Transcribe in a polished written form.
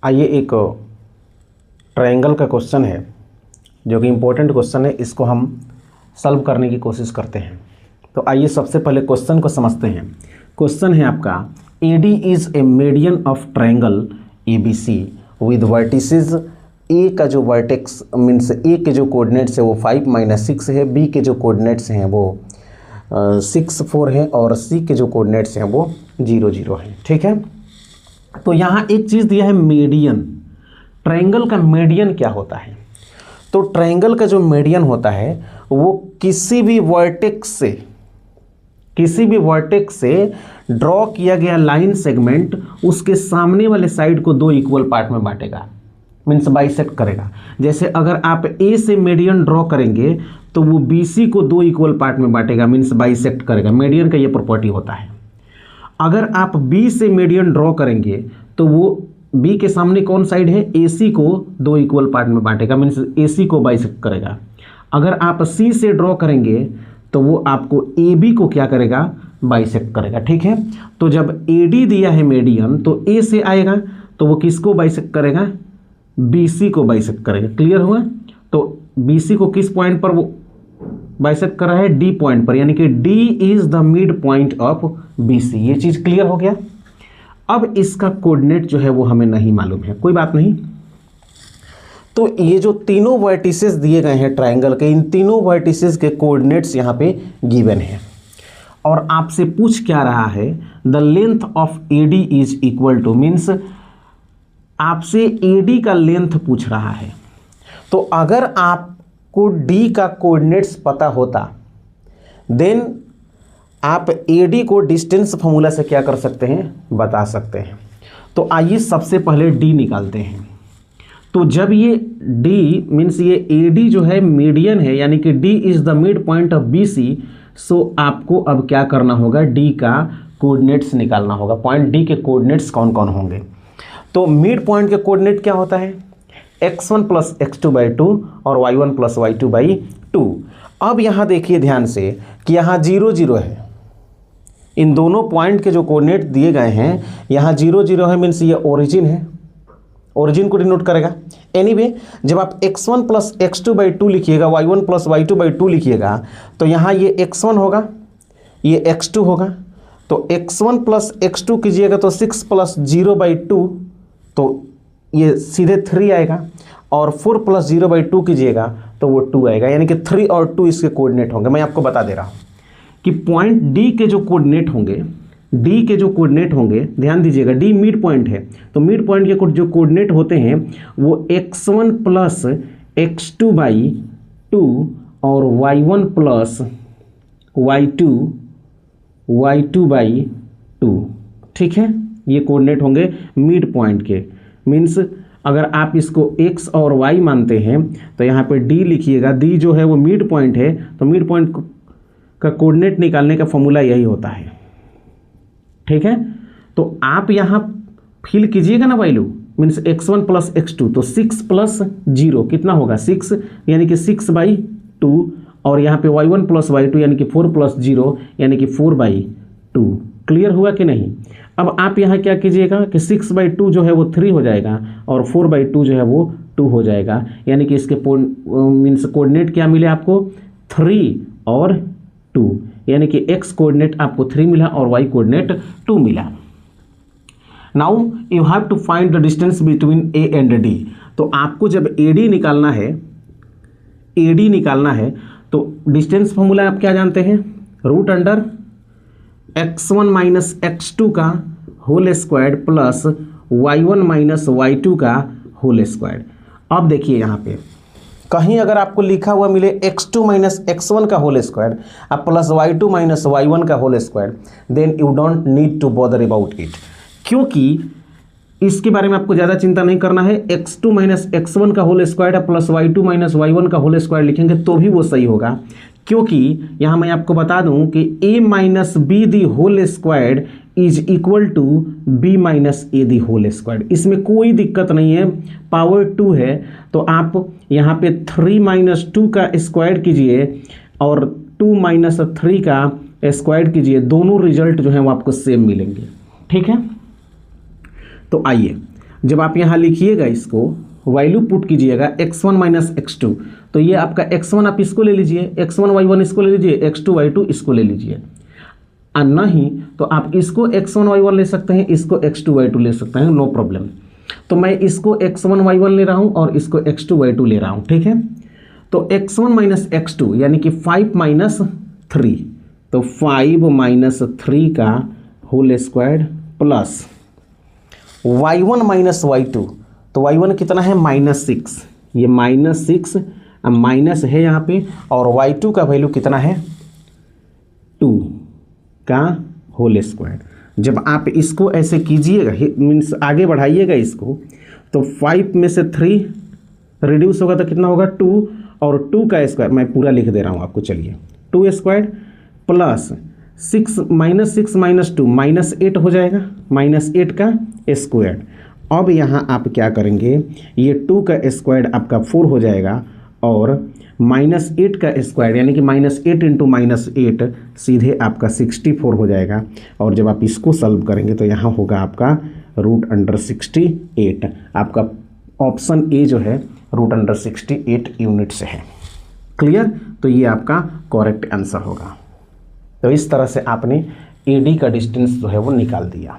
आइए एक ट्रायंगल का क्वेश्चन है जो कि इम्पोर्टेंट क्वेश्चन है, इसको हम सॉल्व करने की कोशिश करते हैं। तो आइए सबसे पहले क्वेश्चन को समझते हैं। क्वेश्चन है आपका AD is a median of triangle ABC with vertices A का जो वर्टेक्स मीन्स A के जो कोऑर्डिनेट्स है वो 5 - 6 है, B के जो कोऑर्डिनेट्स हैं वो 6 4 है और C के जो कोऑर्डिनेट्स हैं वो 0 0 है। ठीक है, तो यहाँ एक चीज़ दिया है मीडियन। ट्रायंगल का मीडियन क्या होता है? तो ट्रायंगल का जो मीडियन होता है वो किसी भी वर्टेक्स से ड्रॉ किया गया लाइन सेगमेंट उसके सामने वाले साइड को दो इक्वल पार्ट में बांटेगा, मीन्स बाइसेक्ट करेगा। जैसे अगर आप A से मीडियन ड्रॉ करेंगे तो वो BC को दो इक्वल पार्ट में बांटेगा, मीन्स बाइसेक्ट करेगा। मीडियन का ये प्रॉपर्टी होता है। अगर आप B से मीडियन ड्रॉ करेंगे तो वो B के सामने कौन साइड है, AC को दो इक्वल पार्ट में बांटेगा, मीन्स AC को बाइसेक्ट करेगा। अगर आप C से ड्रॉ करेंगे तो वो आपको AB को क्या करेगा, बाइसेक्ट करेगा। ठीक है, तो जब AD दिया है मीडियन तो A से आएगा तो वो किसको बाइसेक्ट करेगा, BC को बाइसेक्ट करेगा। क्लियर हुआ? तो BC को किस पॉइंट पर वो बाइसेक्ट कर रहा है, D पॉइंट पर, यानी कि D is the mid point of BC। ये चीज क्लियर हो गया। अब इसका कोऑर्डिनेट जो है वो हमें नहीं मालूम है, कोई बात नहीं। तो ये जो तीनों वर्टिसेस दिए गए हैं ट्रायंगल के, इन तीनों वर्टिसेस के कोऑर्डिनेट्स यहाँ पे गिवन है और आपसे पूछ क्या रहा है, the length of AD is equal to, means आपसे AD का लेंथ पूछ रहा है। तो अगर आपको D का कोऑर्डिनेट्स पता होता देन आप AD को डिस्टेंस फॉर्मूला से क्या कर सकते हैं, बता सकते हैं। तो आइए सबसे पहले D निकालते हैं। तो जब ये D मीन्स ये AD जो है मीडियन है, यानी कि D is the mid point of BC, सो आपको अब क्या करना होगा, D का कोऑर्डिनेट्स निकालना होगा। पॉइंट D के कोऑर्डिनेट्स कौन कौन होंगे? तो मिड पॉइंट के कोऑर्डिनेट क्या होता है, x1 + x2/2 और y1 + y2/2। अब यहाँ देखिए ध्यान से कि यहाँ 0 0 है। इन दोनों पॉइंट के जो कोऑर्डिनेट दिए गए हैं यहाँ 0 0 है, मीन्स ये ओरिजिन है, ओरिजिन को डिनोट करेगा। एनीवे, जब आप x1 + x2/2 लिखिएगा, y1 + y2/2 लिखिएगा तो यहाँ ये x1 होगा, ये x2 होगा। तो x1 + x2 कीजिएगा तो 6 + 0/2, तो ये सीधे 3 आएगा, और 4 + 0/2 कीजिएगा तो वो 2 आएगा, यानी कि 3 और 2 इसके कोऑर्डिनेट होंगे। मैं आपको बता दे रहा हूँ कि पॉइंट D के जो कोऑर्डिनेट होंगे, ध्यान दीजिएगा, D मिड पॉइंट है, तो मिड पॉइंट के जो कोऑर्डिनेट होते हैं वो x1 + x2/2 और y1 + y2/2। ठीक है, ये कोऑर्डिनेट होंगे मिड पॉइंट के। मीन्स अगर आप इसको x और y मानते हैं तो यहाँ पे D लिखिएगा। D जो है वो मिड पॉइंट है, तो मिड पॉइंट का कोऑर्डिनेट निकालने का फॉर्मूला यही होता है। ठीक है, तो आप यहाँ फिल कीजिएगा ना वैल्यू, मीन्स x1 + x2, तो 6 + 0 कितना होगा, 6, यानी कि 6/2, और यहाँ पे y1 + y2 यानी कि 4 + 0 यानी कि 4/2। क्लियर हुआ कि नहीं? अब आप यहाँ क्या कीजिएगा कि 6/2 जो है वो 3 हो जाएगा और 4/2 जो है वो 2 हो जाएगा, यानी कि इसके मीन्स कोऑर्डिनेट क्या मिले आपको, 3 और 2, यानी कि x कोऑर्डिनेट आपको 3 मिला और y कोऑर्डिनेट 2 मिला। Now you have to find the distance between A and D। तो आपको जब AD निकालना है तो डिस्टेंस फॉर्मूला आप क्या जानते हैं, √अंडर x1 - x2 का whole square plus y1 - y2 का होल स्क्वायर। अब देखिए यहाँ पे कहीं अगर आपको लिखा हुआ मिले x2 - x1 का होल स्क्वायर अब प्लस y2 - y1 का whole square, then you don't need to bother about it, क्योंकि इसके बारे में आपको ज़्यादा चिंता नहीं करना है। x2 - x1 का whole square plus y2 - y1 का होल स्क्वायर लिखेंगे तो भी वो सही होगा, क्योंकि यहाँ मैं आपको बता दूं कि a - b the whole square is equal to b - a the whole square. इसमें कोई दिक्कत नहीं है, पावर 2 है, तो आप यहाँ पे 3 - 2 का स्क्वायर कीजिए और 2 - 3 का स्क्वायर कीजिए, दोनों रिजल्ट जो है वो आपको सेम मिलेंगे। ठीक है, तो आइए जब आप यहाँ लिखिएगा इसको वैल्यू पुट कीजिएगा x1 माइनस x2, तो ये आपका x1 आप इसको ले लीजिए, x1 y1 इसको ले लीजिए, x2 y2 इसको ले लीजिए। और नहीं तो आप इसको x1 y1 ले सकते हैं, इसको x2 y2 ले सकते हैं, नो प्रॉब्लम। तो मैं इसको x1 y1 ले रहा हूँ और इसको x2 y2 ले रहा हूँ, ठीक है। तो x1 माइनस x2 यानी कि 5 माइनस 3, तो 5 माइनस 3 का whole square plus y1 minus y2, तो y1 कितना है -6, ये -6 माइनस है यहाँ पे, और y2 का वैल्यू कितना है 2 का होल स्क्वायर। जब आप इसको ऐसे कीजिएगा मीन्स आगे बढ़ाइएगा इसको, तो 5 में से 3 रिड्यूस होगा तो कितना होगा 2, और 2 का स्क्वायर मैं पूरा लिख दे रहा हूँ आपको, चलिए 2 स्क्वायर प्लस 6 माइनस 6 माइनस 2 -8 हो जाएगा, -8 का स्क्वायर। अब यहाँ आप क्या करेंगे, ये 2 का स्क्वायर आपका 4 हो जाएगा, और -8 का स्क्वायर यानी कि -8 इंटू -8 सीधे आपका 64 हो जाएगा। और जब आप इसको सॉल्व करेंगे तो यहाँ होगा आपका √68। आपका ऑप्शन ए जो है √68 यूनिट से है। क्लियर? तो ये आपका करेक्ट आंसर होगा। तो इस तरह से आपने एडी का डिस्टेंस जो है वो निकाल दिया।